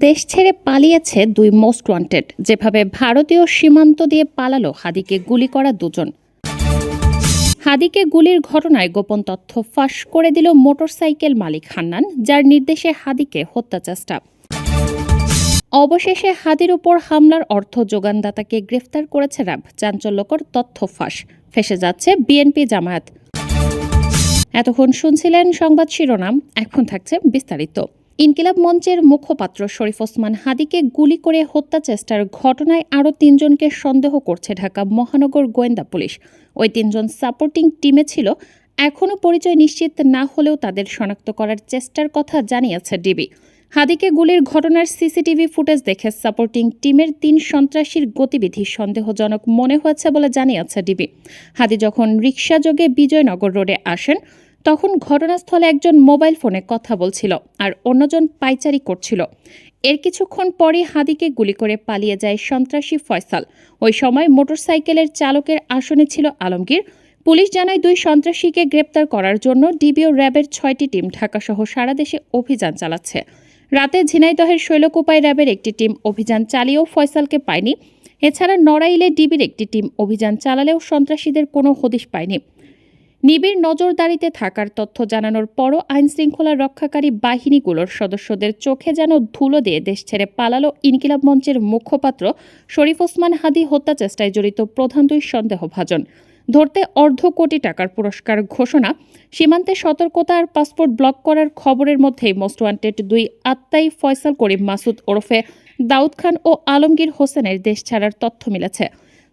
দেশ ছেড়ে পালিয়েছে দুই মোস্ট ওয়ান্টেড। যেভাবে ভারতীয় সীমান্ত দিয়ে পালালো হাদিকে গুলি করা দুজন। হাদিকে গুলির ঘটনায় গোপন তথ্য ফাঁস করে দিল মোটরসাইকেল মালিক হান্নান, যার নির্দেশে হাদিকে হত্যা চেষ্টা। অবশেষে হাদির উপর হামলার অর্থ যোগানদাতাকে গ্রেফতার করেছে র্যাব। চাঞ্চল্যকর তথ্য ফাঁস, ফেঁসে যাচ্ছে বিএনপি জামায়াত। এতক্ষণ শুনছিলেন সংবাদ শিরোনাম, এখন থাকছে বিস্তারিত। ইনকিলাব মঞ্চের মুখপাত্র শরীফ ওসমান হাদিকে গুলি করে হত্যা চেষ্টার ঘটনায় আরও তিনজনকে সন্দেহ করছে ঢাকা মহানগর গোয়েন্দা পুলিশ। ওই তিনজন সাপোর্টিং টিমে ছিল। এখনও পরিচয় নিশ্চিত না হলেও তাদের শনাক্ত করার চেষ্টার কথা জানিয়েছে ডিবি। হাদিকে গুলির ঘটনার সিসিটিভি ফুটেজ দেখে সাপোর্টিং টিমের ৩ সন্ত্রাসীর গতিবিধি সন্দেহজনক মনে হয়েছে বলে জানিয়েছে ডিবি। হাদি যখন রিকশাযোগে বিজয়নগর রোডে আসেন, তখন ঘটনাস্থলে একজন মোবাইল ফোনে কথা বলছিল আর অন্যজন পাইচারি করছিল। এর কিছুক্ষণ পরই হাদিকে গুলি করে পালিয়ে যায় সন্ত্রাসী ফয়সাল। ওই সময় মোটরসাইকেলের চালকের আসনে ছিল আলমগীর। পুলিশ জানায় দুই সন্ত্রাসীকে গ্রেপ্তার করার জন্য ডিবি ও র্যাবের ৬টি টিম ঢাকাসহ সারা দেশে অভিযান চালাচ্ছে। রাতে ঝিনাইদহের শৈলকুপায় র্যাবের একটি টিম অভিযান চালিয়েও ফয়সালকে পায়নি। এছাড়া নড়াইলে ডিবির একটি টিম অভিযান চালালেও সন্ত্রাসীদের কোনো হদিশ পায়নি। নিবিড় নজরদারিতে থাকার তথ্য জানানোর পরও আইনশৃঙ্খলা রক্ষাকারী বাহিনীগুলোর সদস্যদের চোখে যেন ধুলো দিয়ে দেশ ছেড়ে পালালো ইনকিলাব মঞ্চের মুখপাত্র শরীফ ওসমান হাদি। হত্যা চেষ্টায় জড়িত প্রধান দুই সন্দেহভাজন। ধরতে $250 কোটি পুরস্কার ঘোষণা। সীমান্তে সতর্কতা আর পাসপোর্ট ব্লক করার খবরের মধ্যেই মোস্ট ওয়ান্টেড দুই আত্মাই ফয়সাল করিম মাসুদ ওরফে দাউদ খান ও আলমগীর হোসেনের দেশ ছাড়ার তথ্য মিলেছে।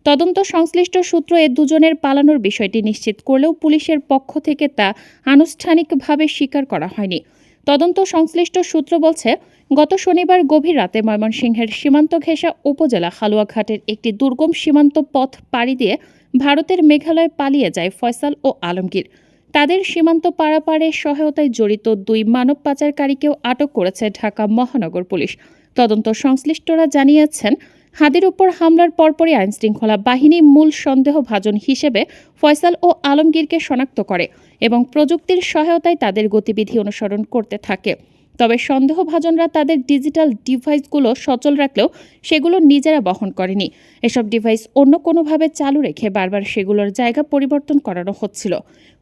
তদন্ত সংশ্লিষ্ট সূত্র এ দুজনের পালানোর বিষয়টি নিশ্চিত করলেও পুলিশের পক্ষ থেকে তা আনুষ্ঠানিকভাবে স্বীকার করা হয়নি। তদন্ত সংশ্লিষ্ট সূত্র বলছে, গত শনিবার গভীর রাতে ময়মনসিংহের সীমান্ত ঘেঁষা উপজেলা হালুয়াঘাটের একটি দুর্গম সীমান্ত পথ পাড়ি দিয়ে ভারতের মেঘালয়ে পালিয়ে যায় ফয়সাল ও আলমগীর। তাদের সীমান্ত পারাপারে সহায়তায় জড়িত দুই মানব পাচারকারীকেও আটক করেছে ঢাকা মহানগর পুলিশ। তদন্ত সংশ্লিষ্টরা জানিয়েছেন, হাদির উপর হামলার পরপরই আইনশৃঙ্খলা বাহিনী মূল সন্দেহভাজন হিসেবে ফয়সাল ও আলমগীরকে শনাক্ত করে এবং প্রযুক্তির সহায়তায় তাদের গতিবিধি অনুসরণ করতে থাকে। তবে সন্দেহভাজনরা তাদের ডিজিটাল ডিভাইসগুলো সচল রাখলেও সেগুলো নিজেরা বহন করেনি। এসব ডিভাইস অন্য কোনোভাবে চালু রেখে বারবার সেগুলোর জায়গা পরিবর্তন করানো হচ্ছিল।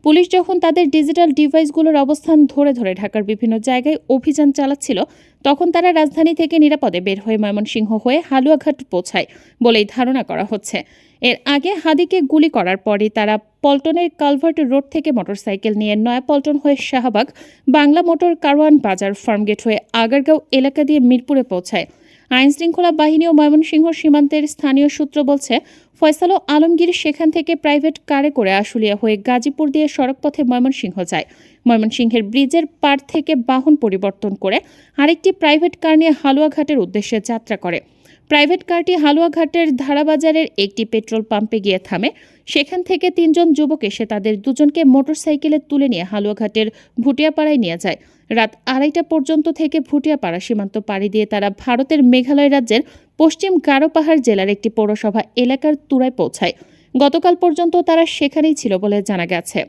পুলিশ যখন তাদের ডিজিটাল ডিভাইসগুলোর অবস্থান ধরে ধরে ঢাকার বিভিন্ন জায়গায় অভিযান চালাচ্ছিল, তখন তারা রাজধানী থেকে নিরাপদে বের হয়ে ময়মনসিংহ হয়ে হালুয়াঘাট পৌঁছায় বলেই ধারণা করা হচ্ছে। এর আগে হাদিকে গুলি করার পরই তারা পল্টনের কালভার্ট রোড থেকে মোটরসাইকেল নিয়ে নয়াপল্টন হয়ে শাহবাগ, বাংলা মোটর কারওয়ান বাজার, ফার্মগেট হয়ে আগারগাঁও এলাকা দিয়ে মিরপুরে পৌঁছায়। আইনশৃঙ্খলা বাহিনী ও ময়মনসিংহ সীমান্তের স্থানীয় সূত্র বলছে, ফয়সাল ও আলমগীর সেখান থেকে প্রাইভেট কারে করে আশুলিয়া হয়ে গাজীপুর দিয়ে সড়কপথে ময়মনসিংহ যায়। ময়মনসিংহের ব্রিজের পার থেকে বাহন পরিবর্তন করে আরেকটি প্রাইভেট কার নিয়ে হালুয়াঘাটের উদ্দেশ্যে যাত্রা করে। প্রাইভেট কারটি হালুয়াঘাটের ধারাবাজারের একটি পেট্রোল পাম্পে গিয়ে থামে। সেখান থেকে 3 জন যুবক এসে তাদের দুজনকে মোটরসাইকেলে তুলে নিয়ে হালুয়াঘাটের ভুটিয়াপাড়ায় নিয়ে যায়। রাত 2:30 পর্যন্ত থেকে ভুটিয়াপাড়া সীমান্ত পাড়ি দিয়ে তারা ভারতের মেঘালয় রাজ্যের পশ্চিম গারো পাহাড় জেলার একটি পৌরসভা এলাকার তুরায় পৌঁছায়। গতকাল পর্যন্ত তারা সেখানেই ছিল বলে জানা গেছে।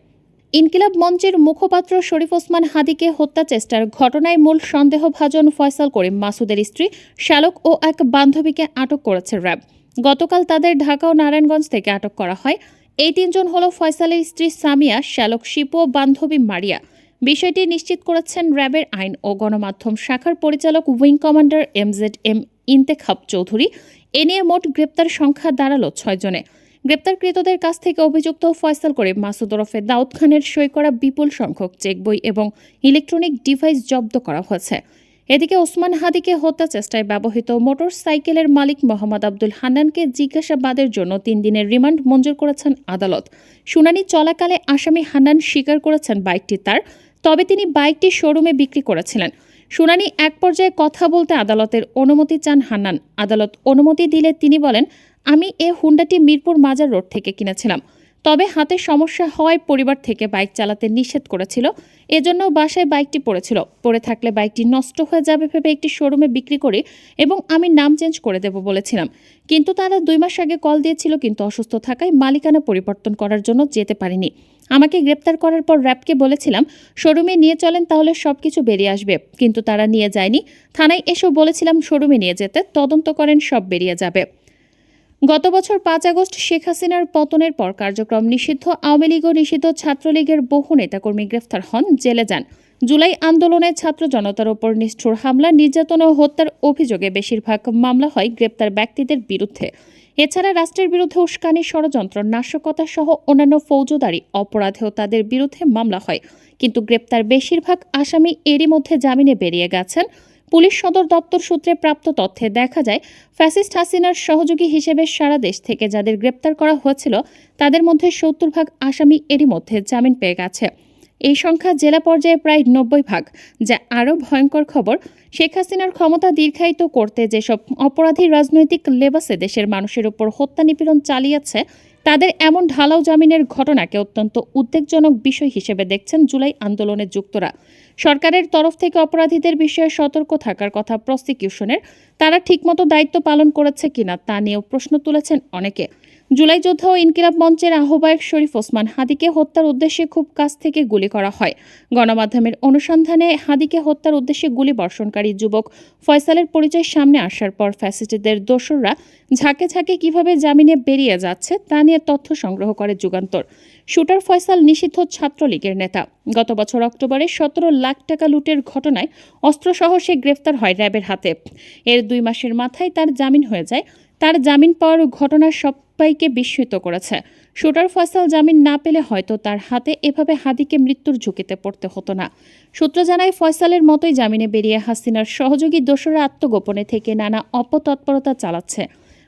ইনকিলাব মঞ্চের মুখপাত্র শরীফ ওসমান হাদিকে হত্যা চেষ্টার ঘটনায় মূল সন্দেহভাজন ফয়সাল করিম মাসুদের স্ত্রী শ্যালক ও এক বান্ধবীকে আটক করেছে র্যাব। গতকাল তাদের ঢাকা ও নারায়ণগঞ্জ থেকে আটক করা হয়। এই 3 জন হল ফয়সালের স্ত্রী সামিয়া, শ্যালক শিপু ও বান্ধবী মারিয়া। বিষয়টি নিশ্চিত করেছেন র্যাবের আইন ও গণমাধ্যম শাখার পরিচালক wing commander MZM Intekhab Chowdhury. এ নিয়ে মোট গ্রেপ্তার সংখ্যা দাঁড়ালো 6 জনে। গ্রেপ্তারকৃতদের কাছ থেকে অভিযুক্ত ফয়সাল করিম মাসুদ ওরফে দাউদ খানের সই করা বিপুল সংখ্যক চেক বই এবং ইলেকট্রনিক ডিভাইস জব্দ করা হয়েছে। এদিকে ওসমান হাদিকে হত্যা চেষ্টায় ব্যবহৃত মোটর সাইকেলের মালিক মোহাম্মদ আব্দুল হান্নানকে জিজ্ঞাসাবাদের জন্য 3 দিনের রিমান্ড মঞ্জুর করেছেন আদালত। শুনানি চলাকালে আসামি হান্নান স্বীকার করেছেন বাইকটি তার, তবে তিনি বাইকটি শোরুমে বিক্রি করেছিলেন। শুনানি এক পর্যায়ে কথা বলতে আদালতের অনুমতি চান হান্নান। আদালত অনুমতি দিলে তিনি বলেন, আমি এ হুন্ডাটি মিরপুর মাজার রোড থেকে কিনেছিলাম। তবে হাতে সমস্যা হওয়ায় পরিবার থেকে বাইক চালাতে নিষেধ করেছিল। এজন্য বাসায় বাইকটি পড়েছিল। পড়ে থাকলে বাইকটি নষ্ট হয়ে যাবে ভেবে একটি শোরুমে বিক্রি করি এবং আমি নাম চেঞ্জ করে দেব বলেছিলাম। কিন্তু তারা 2 মাস আগে কল দিয়েছিল, কিন্তু অসুস্থ থাকায় মালিকানা পরিবর্তন করার জন্য যেতে পারিনি। আমাকে গ্রেপ্তার করার পর র্যাবকে বলেছিলাম শোরুমে নিয়ে চলেন, তাহলে সবকিছু বেরিয়ে আসবে, কিন্তু তারা নিয়ে যায়নি। থানায় এসেও বলেছিলাম শোরুমে নিয়ে যেতে, তদন্ত করেন, সব বেরিয়ে যাবে। গত বছর 5 আগস্ট শেখ হাসিনার পতনের পর কার্যক্রম নিষিদ্ধ আওয়ামী লীগ ও নিষিদ্ধ ছাত্রলীগের বহু নেতাকর্মী গ্রেফতার হন, জেলে যান। জুলাই আন্দোলনে ছাত্র জনতার ওপর নিষ্ঠুর হামলা, নির্যাতন ও হত্যার অভিযোগে বেশিরভাগ মামলা হয় গ্রেপ্তার ব্যক্তিদের বিরুদ্ধে। এছাড়া রাষ্ট্রের বিরুদ্ধে উস্কানি, ষড়যন্ত্র, নাশকতা সহ অন্যান্য ফৌজদারি অপরাধেও তাদের বিরুদ্ধে মামলা হয়, কিন্তু গ্রেপ্তার বেশিরভাগ আসামি এরই মধ্যে জামিনে বেরিয়ে গেছেন। পুলিশ সদর দপ্তর সূত্রে প্রাপ্ত তথ্যে দেখা যায়, ফ্যাসিস্ট হাসিনার সহযোগী হিসেবে সারা দেশ থেকে যাদের গ্রেপ্তার করা হয়েছিল তাদের মধ্যে 70 ভাগ আসামি এরই মধ্যে জামিন পেয়ে গেছে। এই সংখ্যা জেলা পর্যায়ে প্রায় 90 ভাগ। যা আরও ভয়ঙ্কর খবর, শেখ হাসিনার ক্ষমতা দীর্ঘায়িত করতে যেসব অপরাধী রাজনৈতিক লেবাসে দেশের মানুষের উপর হত্যা নিপীড়ন চালিয়েছে, তাদের এমন ঢালাও জামিনের ঘটনাকে অত্যন্ত উদ্বেগজনক বিষয় হিসেবে দেখছেন জুলাই আন্দোলনে যুক্তরা। সরকারের তরফ থেকে অপরাধীদের বিষয়ে সতর্ক থাকার কথা প্রসিকিউশনের, তারা ঠিকমতো দায়িত্ব পালন করেছে কিনা তা নিয়েও প্রশ্ন তুলেছেন অনেকে। জুলাই যোদ্ধা ও ইনকিলাব মঞ্চের আহ্বায়ক শরীফ ওসমান হাদিকে হত্যার উদ্দেশ্যে খুব কাছ থেকে গুলি করা হয়। গণমাধ্যমের অনুসন্ধানে হাদিকে হত্যার উদ্দেশ্যে গুলি বর্ষণকারী যুবক ফয়সালের পরিচয় সামনে আসার পর ফ্যাসিস্টদের দোসররা ঝাঁকে ঝাঁকে কিভাবে জামিনে বেরিয়ে যাচ্ছে তা নিয়ে তথ্য সংগ্রহ করে যুগান্তর। শুটার ফয়সাল নিষিদ্ধ ছাত্রলীগের নেতা। গত বছর অক্টোবরে 17 লাখ টাকা লুটের ঘটনায় অস্ত্রসহ সে গ্রেফতার হয় র্যাবের হাতে। এর 2 মাসের মাথায় তার জামিন হয়ে যায়। তার জামিন পাওয়ার ঘটনা সবাইকে বিস্মিত করেছে। শুটার ফয়সাল জামিন না পেলে হয়তো তার হাতে এভাবে হাদিকে মৃত্যুর ঝুঁকিতে পড়তে হতো না। সূত্র জানায়, ফয়সালের মতোই জামিনে বেরিয়ে হাসিনার সহযোগী দোসররা আত্মগোপনে থেকে নানা অপতৎপরতা চালাচ্ছে।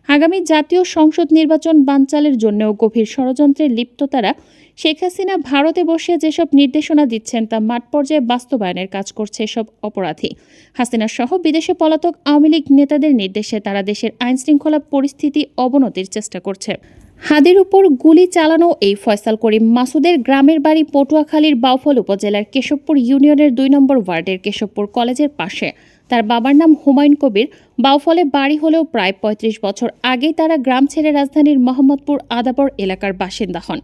আগামী জাতীয় সংসদ নির্বাচন বানচালের জন্যও গভীর ষড়যন্ত্রে লিপ্ত তারা। শেখ হাসিনা ভারতে বসে যেসব নির্দেশনা দিচ্ছেন তা মাঠ পর্যায়ে বাস্তবায়নের কাজ করছে এসব অপরাধী। হাসিনা সহ বিদেশে পলাতক আওয়ামী লীগ নেতাদের নির্দেশে তারা দেশের আইনশৃঙ্খলা পরিস্থিতি অবনতির চেষ্টা করছে। হাদির উপর গুলি চালানো এই ফয়সাল করিম মাসুদের গ্রামের বাড়ি পটুয়াখালীর বাউফল উপজেলার কেশবপুর ইউনিয়নের 2 নম্বর ওয়ার্ডের কেশবপুর কলেজের পাশে। তার বাবার নাম হুমায়ুন কবির। বাউফলে বাড়ি হলেও প্রায় 35 বছর আগেই তারা গ্রাম ছেড়ে রাজধানীর মোহাম্মদপুর আদাবর এলাকার বাসিন্দা হন।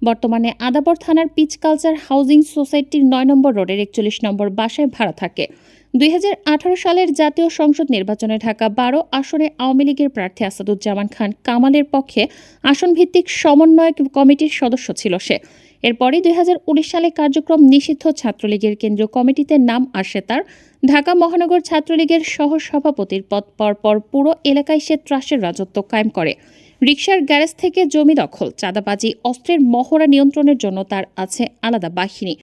বর্তমানে আদাবর থানার পিচ কালচার হাউজিং সোসাইটির 9 নম্বর রোডের 41 নম্বর বাসায় ভাড়া থাকে। 2018 সালের জাতীয় সংসদ নির্বাচনে ঢাকা 12 আসনে আওয়ামী লীগের প্রার্থী আসাদুজ্জামান খান কামালের পক্ষে আসনভিত্তিক সমন্বয় কমিটির সদস্য ছিল সে। এরপরই 2019 সালে কার্যক্রম নিষিদ্ধ ছাত্রলীগের কেন্দ্রীয় কমিটিতে নাম আসে তার। ঢাকা মহানগর ছাত্রলীগের সহসভাপতির পদ পরপর পুরো এলাকায় সে ত্রাসের রাজত্ব কায়েম করে। রিকশার গ্যারেজ থেকে জমি দখল, চাঁদাবাজি, অস্ত্রের মহড়া নিয়ন্ত্রণের জন্য তার আছে আলাদা বাহিনী।